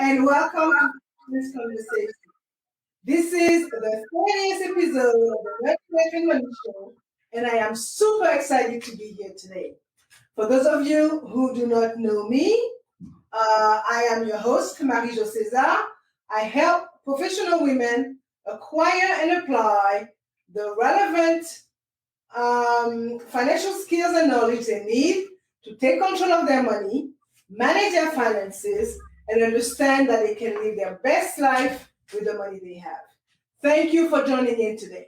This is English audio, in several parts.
and welcome to this conversation. This is the 30th episode of the Red Flag and Money Show, and I am super excited to be here today. For those of you who do not know me, I am your host, Marie-Jo César. I help professional women acquire and apply the relevant financial skills and knowledge they need to take control of their money, manage their finances, and understand that they can live their best life with the money they have. Thank you for joining in today.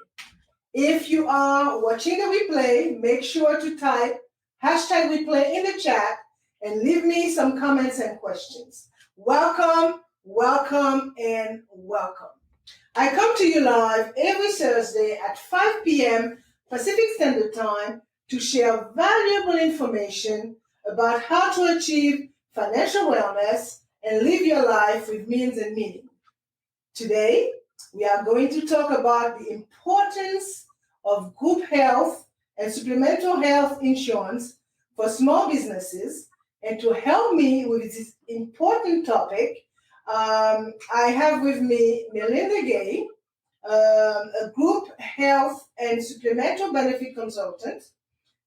If you are watching the replay, make sure to type #replay in the chat and leave me some comments and questions. Welcome, welcome, and welcome. I come to you live every Thursday at 5 p.m. Pacific Standard Time to share valuable information about how to achieve financial wellness and live your life with means and meaning. Today, we are going to talk about the importance of group health and supplemental health insurance for small businesses. And to help me with this important topic, I have with me Melinda Gay, a group health and supplemental benefit consultant.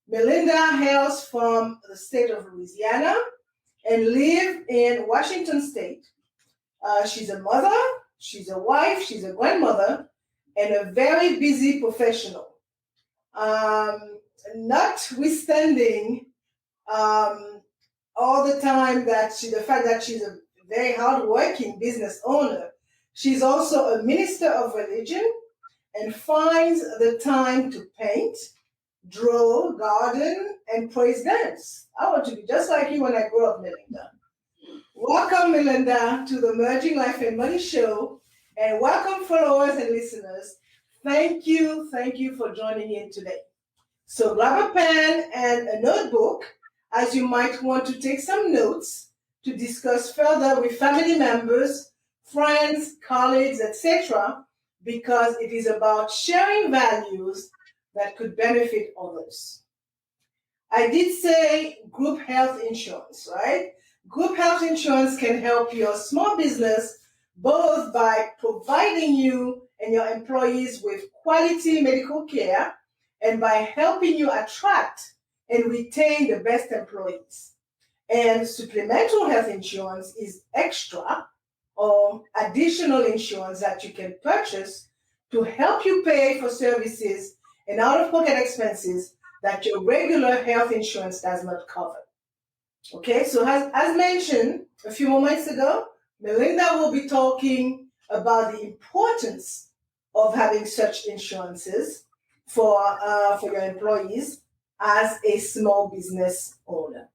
Melinda hails from the state of Louisiana and lives in Washington State. She's a mother, she's a wife, she's a grandmother, and a very busy professional. Notwithstanding all the time that the fact that she's a very hardworking business owner, she's also a minister of religion and finds the time to paint, draw, garden, and praise dance. I want to be just like you when I grow up, Melinda. Welcome, Melinda, to the Merging Life and Money Show, and welcome, followers and listeners. Thank you for joining in today. So grab a pen and a notebook, as you might want to take some notes to discuss further with family members, friends, colleagues, etc., because it is about sharing values that could benefit others. I did say group health insurance, right? Group health insurance can help your small business both by providing you and your employees with quality medical care and by helping you attract and retain the best employees. And supplemental health insurance is extra or additional insurance that you can purchase to help you pay for services and out-of-pocket expenses that your regular health insurance does not cover. Okay, so as mentioned a few moments ago, Melinda will be talking about the importance of having such insurances for your employees as a small business owner.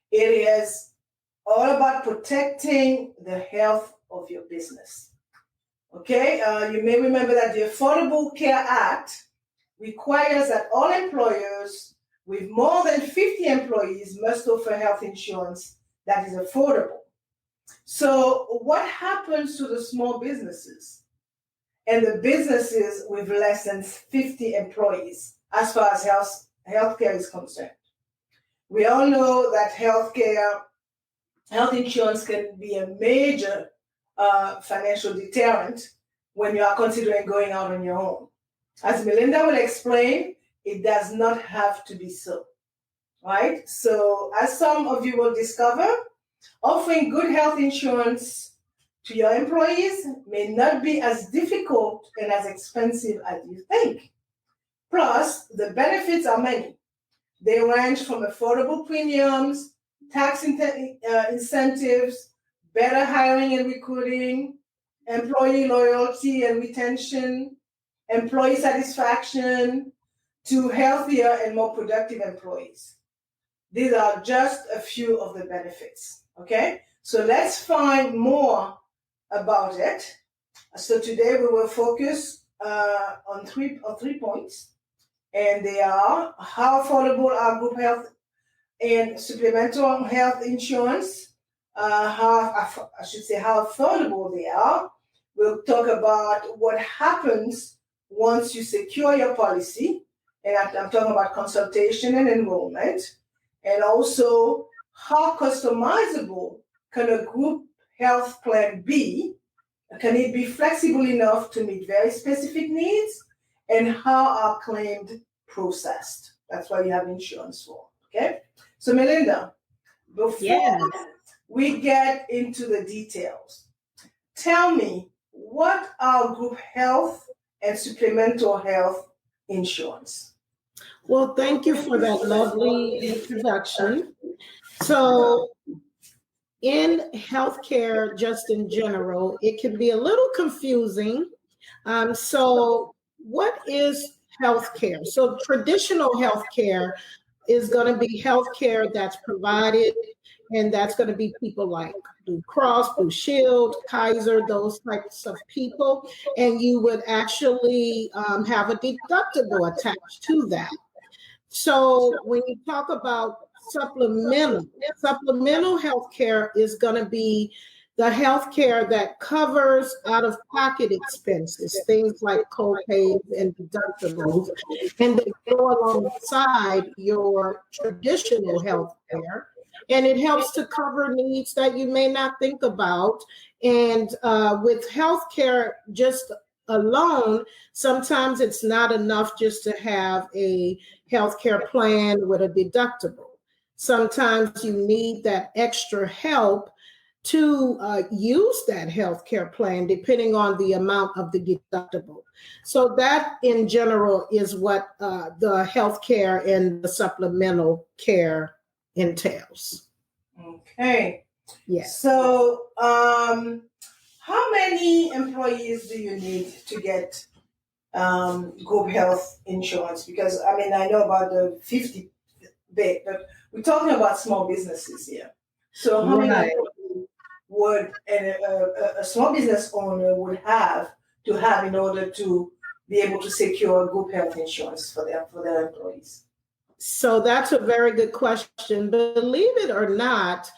It is all about protecting the health of your business. Okay, you may remember that the Affordable Care Act requires that all employers with more than 50 employees must offer health insurance that is affordable. So what happens to the small businesses and the businesses with less than 50 employees as far as healthcare is concerned? We all know that health insurance can be a major financial deterrent when you are considering going out on your own. As Melinda will explain, it does not have to be so, right? So as some of you will discover, offering good health insurance to your employees may not be as difficult and as expensive as you think. Plus, the benefits are many. They range from affordable premiums, tax incentives, better hiring and recruiting, employee loyalty and retention, employee satisfaction, to healthier and more productive employees. These are just a few of the benefits, okay? So let's find more about it. So today we will focus on three points, and they are how affordable are group health and supplemental health insurance, how affordable they are. We'll talk about what happens once you secure your policy, and I'm talking about consultation and enrollment, and also how customizable can a group health plan B? Can it be flexible enough to meet very specific needs? And how are claims processed? That's why you have insurance for. Okay. So Melinda, before we get into the details, tell me, what are group health and supplemental health insurance? Well, thank you for that lovely introduction. So, in healthcare, just in general, it can be a little confusing. So, what is healthcare? So, traditional healthcare is going to be healthcare that's provided, and that's going to be people like Blue Cross, Blue Shield, Kaiser, those types of people. And you would actually have a deductible attached to that. So when you talk about supplemental healthcare is going to be the healthcare that covers out-of-pocket expenses, things like co-pays and deductibles, and they go alongside your traditional healthcare. And it helps to cover needs that you may not think about. And with healthcare just alone, sometimes it's not enough just to have a healthcare plan with a deductible. Sometimes you need that extra help to use that healthcare plan, depending on the amount of the deductible. So that, in general, is what the healthcare and the supplemental care entails. Okay. Yes. So, how many employees do you need to get group health insurance? Because I mean, I know about the 50 big, but we're talking about small businesses here. So, how many employees would a small business owner would have to have in order to be able to secure group health insurance for their employees? So that's a very good question. Believe it or not,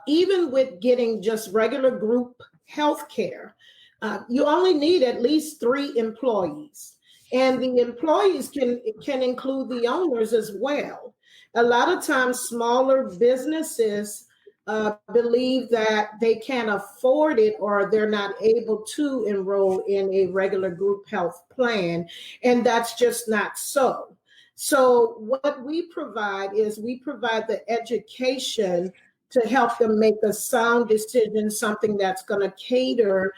even with getting just regular group health care, you only need at least 3 employees. And the employees can include the owners as well. A lot of times, smaller businesses believe that they can't afford it or they're not able to enroll in a regular group health plan. And that's just not so. So what we provide is we provide the education to help them make a sound decision, something that's going to cater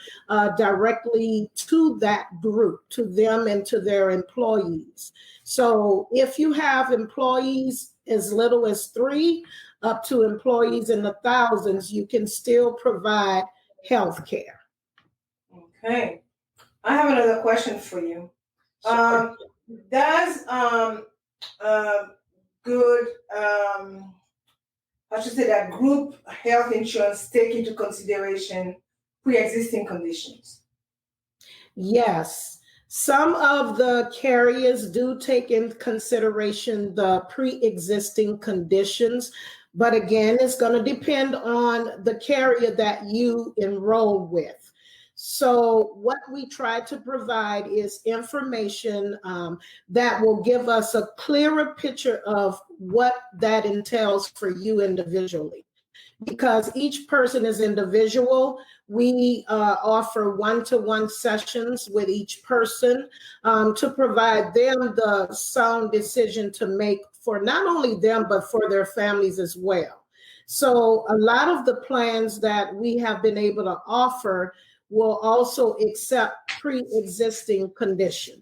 directly to that group, to them and to their employees. So if you have employees as little as 3 up to employees in the thousands, you can still provide health care. Okay. I have another question for you. Sure. Does good I should say that group health insurance take into consideration pre-existing conditions? Yes. Some of the carriers do take in consideration the pre-existing conditions, but again, it's going to depend on the carrier that you enroll with. So what we try to provide is information that will give us a clearer picture of what that entails for you individually. Because each person is individual, we offer one-to-one sessions with each person to provide them the sound decision to make for not only them, but for their families as well. So a lot of the plans that we have been able to offer will also accept pre-existing conditions,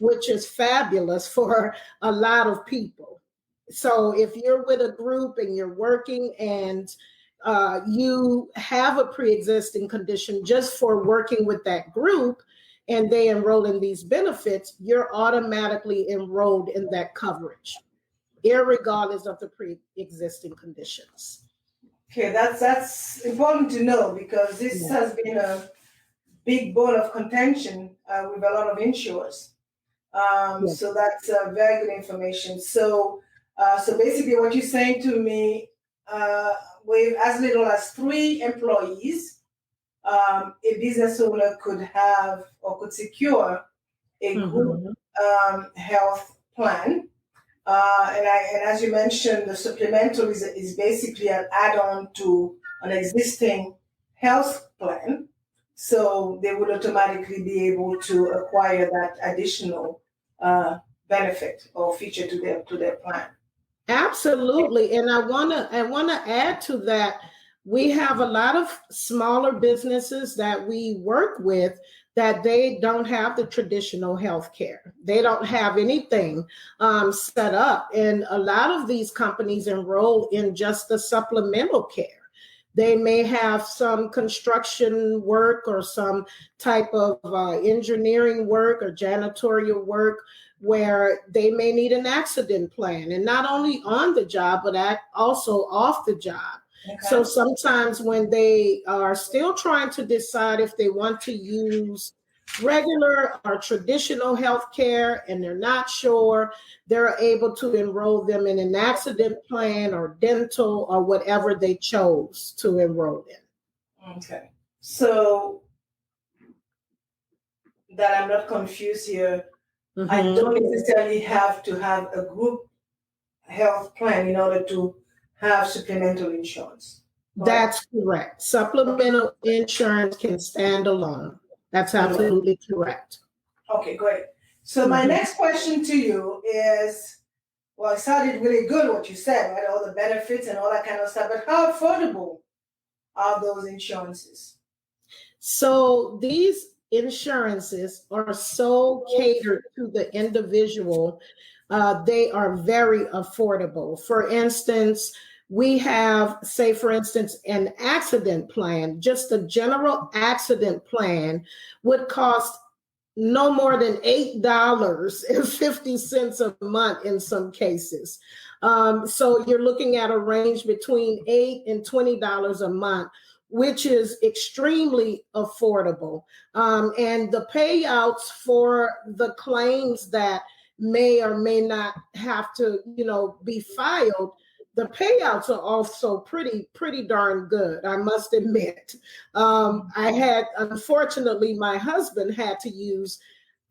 which is fabulous for a lot of people. So if you're with a group and you're working and you have a pre-existing condition just for working with that group and they enroll in these benefits, you're automatically enrolled in that coverage, irregardless of the pre-existing conditions. Okay, that's important to know because this has been a big bone of contention with a lot of insurers. So that's very good information. So basically, what you're saying to me, with as little as 3 employees, a business owner could have or could secure a group health plan. And as you mentioned, the supplemental is basically an add-on to an existing health plan, so they would automatically be able to acquire that additional benefit or feature to their plan. Absolutely. And I wanna add to that. We have a lot of smaller businesses that we work with that they don't have the traditional health care. They don't have anything set up. And a lot of these companies enroll in just the supplemental care. They may have some construction work or some type of engineering work or janitorial work where they may need an accident plan, and not only on the job, but also off the job. Okay. So sometimes when they are still trying to decide if they want to use regular or traditional health care and they're not sure, they're able to enroll them in an accident plan or dental or whatever they chose to enroll in. Okay. So that I'm not confused here, mm-hmm. I don't necessarily have to have a group health plan in order to have supplemental insurance. That's correct. Supplemental insurance can stand alone. That's absolutely correct. Okay, great. So my next question to you is, well, it sounded really good what you said, right? All the benefits and all that kind of stuff, but how affordable are those insurances? So these insurances are so catered to the individual. They are very affordable. For instance, we have, say, for instance, an accident plan. Just a general accident plan would cost no more than $8.50 a month in some cases. So you're looking at a range between $8 and $20 a month, which is extremely affordable. And the payouts for the claims that may or may not have to, be filed, the payouts are also pretty darn good, I must admit. Unfortunately, my husband had to use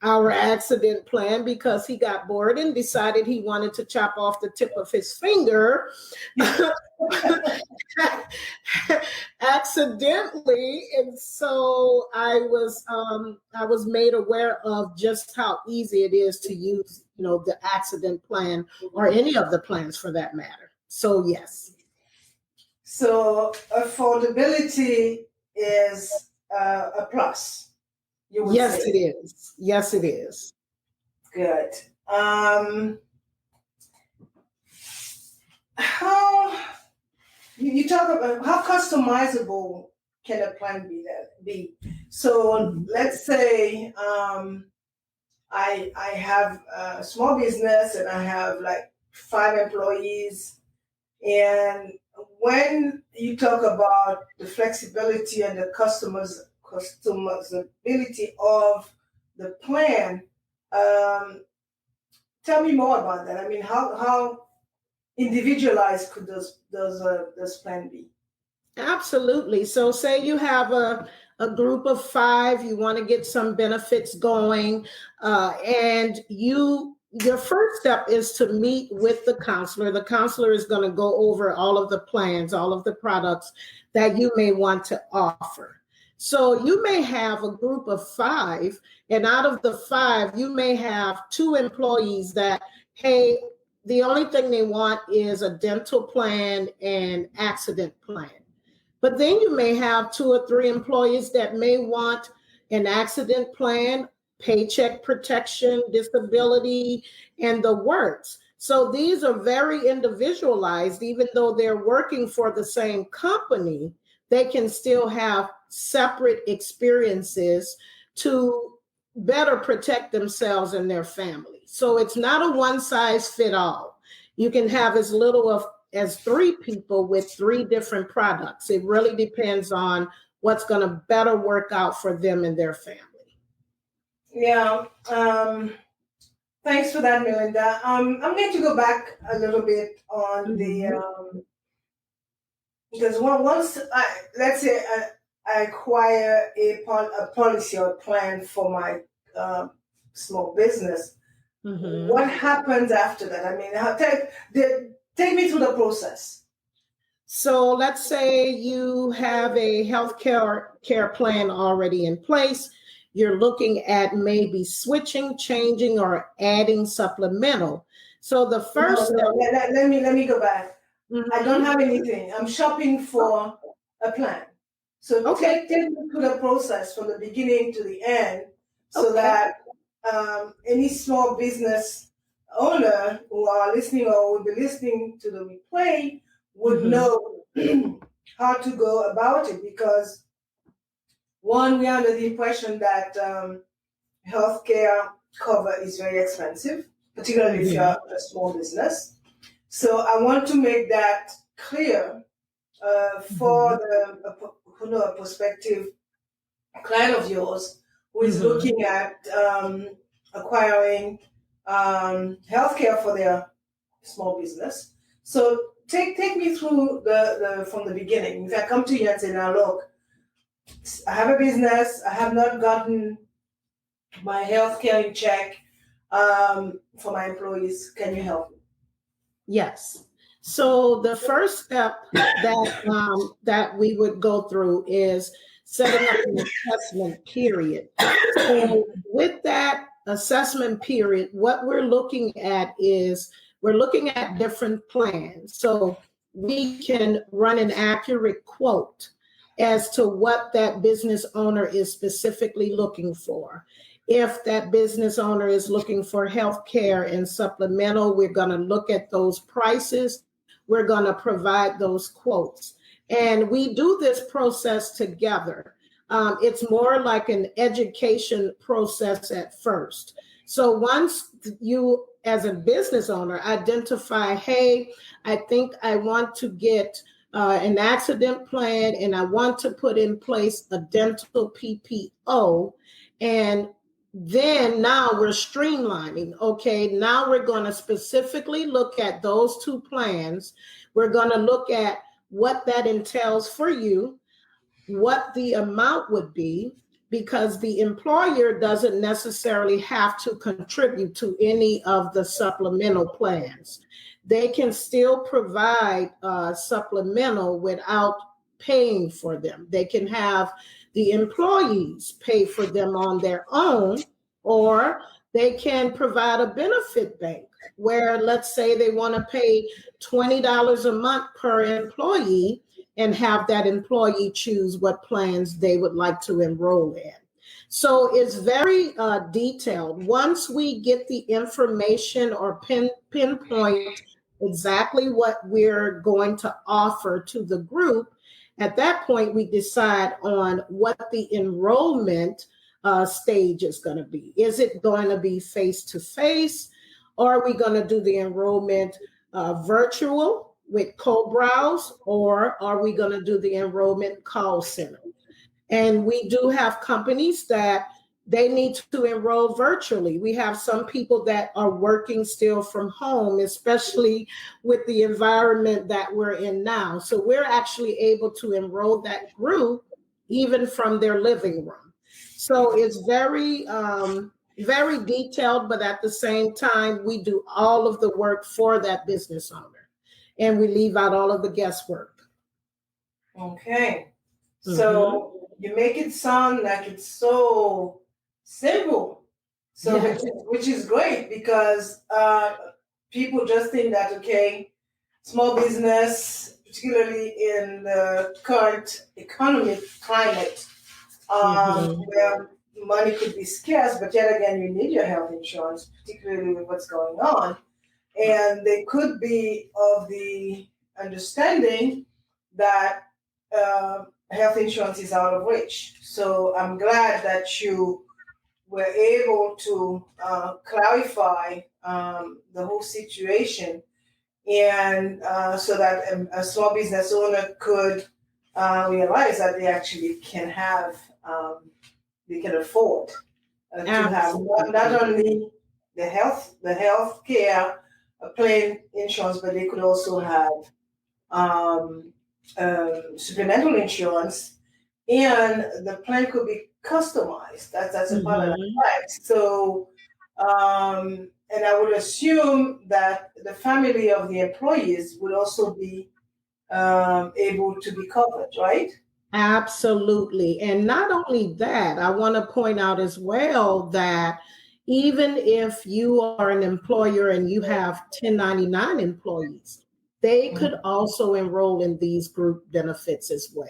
our accident plan because he got bored and decided he wanted to chop off the tip of his finger accidentally. And so I was made aware of just how easy it is to use, the accident plan or any of the plans for that matter. So yes. So affordability is a plus. Yes, it is. Yes, it is. Good. How you talk about how customizable can a plan be? So let's say I have a small business and I have like 5 employees, and when you talk about the flexibility and the customizability of the plan, tell me more about that. I mean, how individualized could this plan be? Absolutely. So say you have a group of 5, you want to get some benefits going, and your first step is to meet with the counselor. The counselor is going to go over all of the plans, all of the products that you may want to offer. So you may have a group of 5, and out of the 5, you may have 2 employees that, hey, the only thing they want is a dental plan and accident plan. But then you may have 2 or 3 employees that may want an accident plan, paycheck protection, disability, and the works. So these are very individualized. Even though they're working for the same company, they can still have separate experiences to better protect themselves and their family. So it's not a one size fit all. You can have as little as 3 people with 3 different products. It really depends on what's going to better work out for them and their family. Yeah. Thanks for that, Melinda. I'm going to go back a little bit on because once let's say I acquire a policy or plan for my small business, what happens after that? I mean, take me through the process. So let's say you have a health care plan already in place. You're looking at maybe switching, changing, or adding supplemental. So the first No, let me go back. Mhm. I don't have anything. I'm shopping for a plan. So Okay. take me through the process from the beginning to the end, so Okay. that any small business owner who are listening or will be listening to the replay would know how to go about it. Because one, we are under the impression that healthcare cover is very expensive, particularly if you're a small business. So I want to make that clear for a prospective client of yours who is looking at acquiring healthcare for their small business. So take me through the from the beginning. If I come to you and say, now look, I have a business, I have not gotten my healthcare in check for my employees. Can you help me? Yes. So the first step that we would go through is setting up an assessment period. So with that assessment period, what we're looking at is we're looking at different plans. So we can run an accurate quote as to what that business owner is specifically looking for. If that business owner is looking for health care and supplemental, we're going to look at those prices. We're going to provide those quotes. And we do this process together. It's more like an education process at first. So once you, as a business owner, identify, hey, I think I want to get an accident plan and I want to put in place a dental PPO. And then now we're streamlining. Okay, now we're going to specifically look at those two plans. We're going to look at what that entails for you, what the amount would be, because the employer doesn't necessarily have to contribute to any of the supplemental plans. They can still provide supplemental without paying for them. They can have the employees pay for them on their own, or they can provide a benefit bank where, let's say, they want to pay $20 a month per employee and have that employee choose what plans they would like to enroll in. So it's very detailed. Once we get the information or pinpoint exactly what we're going to offer to the group, at that point, we decide on what the enrollment stage is going to be. Is it going to be face-to-face? Or are we going to do the enrollment virtual with co-browse? Or are we going to do the enrollment call center? And we do have companies that they need to enroll virtually. We have some people that are working still from home, especially with the environment that we're in now. So we're actually able to enroll that group even from their living room. So it's very, very detailed, but at the same time, we do all of the work for that business owner and we leave out all of the guesswork. Okay. So you make it sound like it's so simple. So which is great, because people just think that, okay, small business, particularly in the current economic climate, where money could be scarce, but yet again, you need your health insurance, particularly with what's going on. And they could be of the understanding that health insurance is out of reach. So I'm glad that you were able to clarify the whole situation, and so that a small business owner could realize that they actually can have, they can afford to have not only the health care plan insurance, but they could also have supplemental insurance, and the plan could be customized. That's a part of the price. So, and I would assume that the family of the employees would also be able to be covered, right? Absolutely. And not only that, I want to point out as well that even if you are an employer and you have 1099 employees, they could also enroll in these group benefits as well.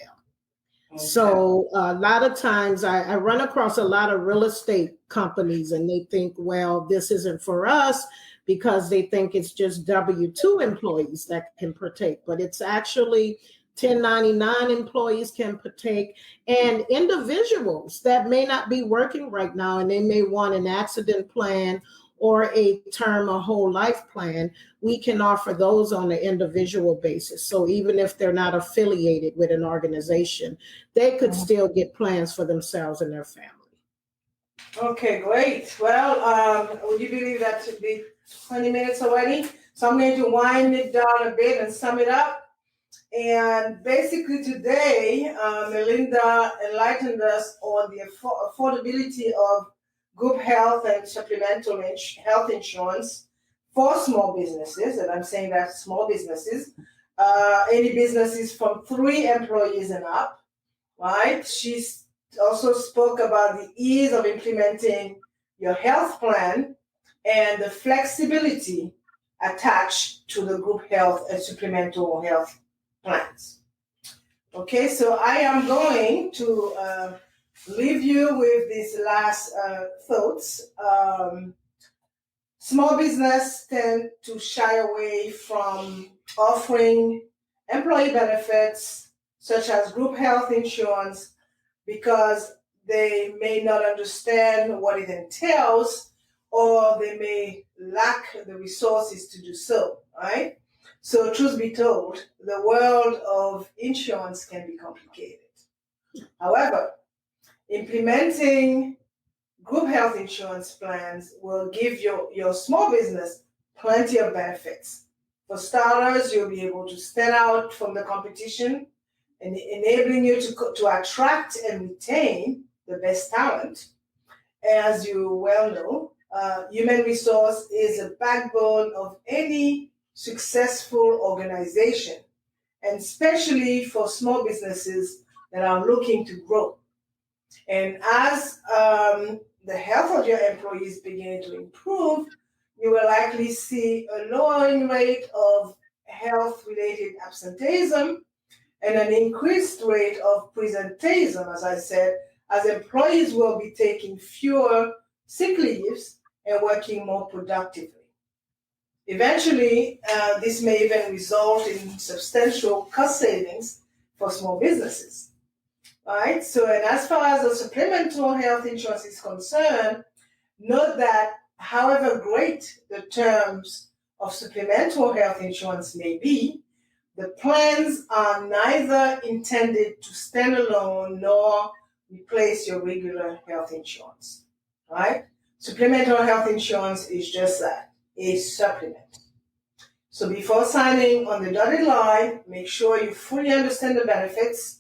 Okay. So a lot of times I run across a lot of real estate companies and they think, well, this isn't for us because they think it's just W-2 employees that can partake, but it's actually 1099 employees can partake, and individuals that may not be working right now and they may want an accident plan or a term or whole life plan, we can offer those on an individual basis. So even if they're not affiliated with an organization, they could still get plans for themselves and their family. Okay, great. Well, would you believe that should be 20 minutes already? So I'm going to wind it down a bit and sum it up. And basically today, Melinda enlightened us on the affordability of group health and supplemental health insurance for small businesses. And I'm saying that small businesses, any businesses from 3 employees and up, right? She's also spoke about the ease of implementing your health plan and the flexibility attached to the group health and supplemental health plans. Okay, so I am going to leave you with these last thoughts. Small business tend to shy away from offering employee benefits such as group health insurance because they may not understand what it entails, or they may lack the resources to do so, right? So truth be told, the world of insurance can be complicated. However, implementing group health insurance plans will give your small business plenty of benefits. For starters, you'll be able to stand out from the competition and enabling you to attract and retain the best talent. As you well know, human resource is a backbone of any successful organization, and especially for small businesses that are looking to grow. And as the health of your employees begin to improve, you will likely see a lowering rate of health-related absenteeism and an increased rate of presenteeism, as I said, as employees will be taking fewer sick leaves and working more productively. Eventually, this may even result in substantial cost savings for small businesses. Right? So, and as far as the supplemental health insurance is concerned, note that however great the terms of supplemental health insurance may be, the plans are neither intended to stand alone nor replace your regular health insurance. Right? Supplemental health insurance is just that, a supplement. So before signing on the dotted line, make sure you fully understand the benefits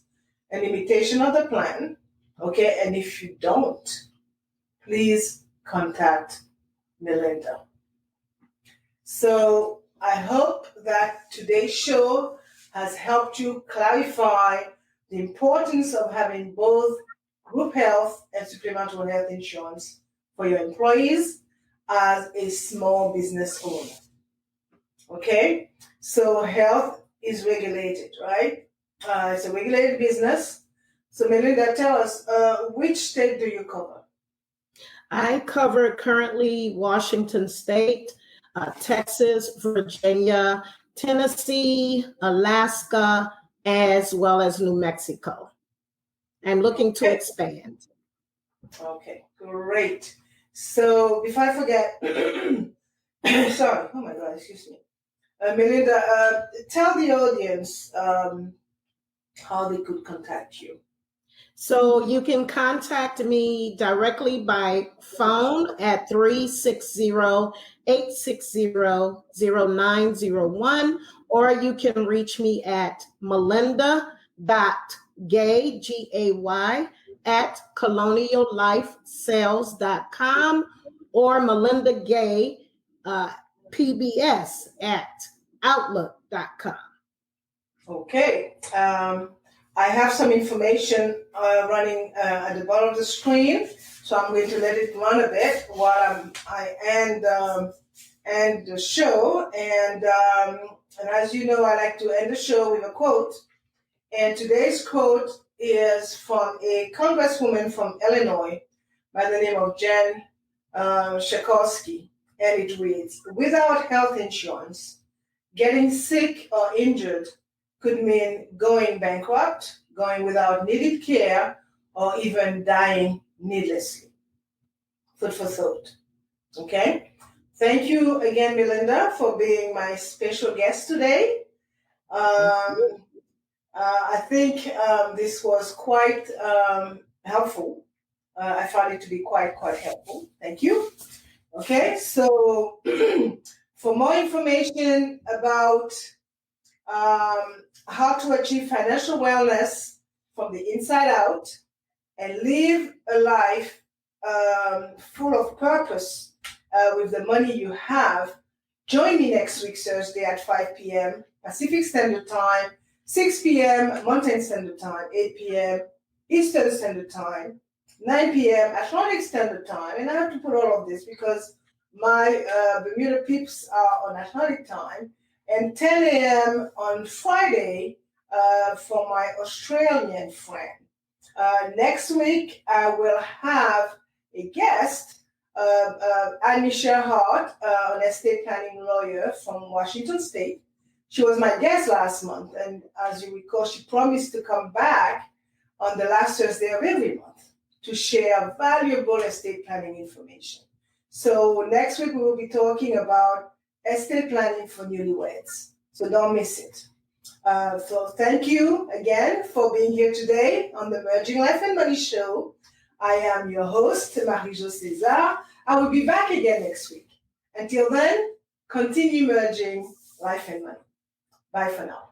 and limitation of the plan. Okay, and if you don't, please contact Melinda. So I hope that today's show has helped you clarify the importance of having both group health and supplemental health insurance for your employees as a small business owner. Okay, so health is regulated, right? It's a regulated business. So Melinda, tell us, which state do you cover? I cover currently Washington State, Texas, Virginia, Tennessee, Alaska, as well as New Mexico. I'm looking to expand. Okay, great. So before I forget, sorry, oh my God, excuse me. Melinda, tell the audience how they could contact you. So you can contact me directly by phone at 360-860-0901, or you can reach me at melinda.gay, Gay, at coloniallifesales.com, or Melinda Gay, PBS at outlook.com. Okay. I have some information running at the bottom of the screen, so I'm going to let it run a bit while I end the show. And as you know, I like to end the show with a quote. And today's quote is from a congresswoman from Illinois by the name of Jen Shakorsky, and it reads: "Without health insurance, getting sick or injured could mean going bankrupt, going without needed care, or even dying needlessly." Food for thought. Okay? Thank you again, Melinda, for being my special guest today. Um, I think this was quite helpful. I found it to be quite helpful. Thank you. Okay, so for more information about how to achieve financial wellness from the inside out and live a life full of purpose with the money you have, join me next week, Thursday at 5 p.m. Pacific Standard Time, 6 p.m. Mountain Standard Time, 8 p.m. Eastern Standard Time, 9 p.m. Atlantic Standard Time. And I have to put all of this because my Bermuda peeps are on Atlantic Time, and 10 a.m. on Friday for my Australian friend. Next week, I will have a guest, Anisha Hart, an estate planning lawyer from Washington State. She was my guest last month, and as you recall, she promised to come back on the last Thursday of every month to share valuable estate planning information. So next week, we will be talking about estate planning for newlyweds. So don't miss it. So thank you again for being here today on the Merging Life and Money Show. I am your host, Marie-Jo César. I will be back again next week. Until then, continue merging life and money. Bye for now.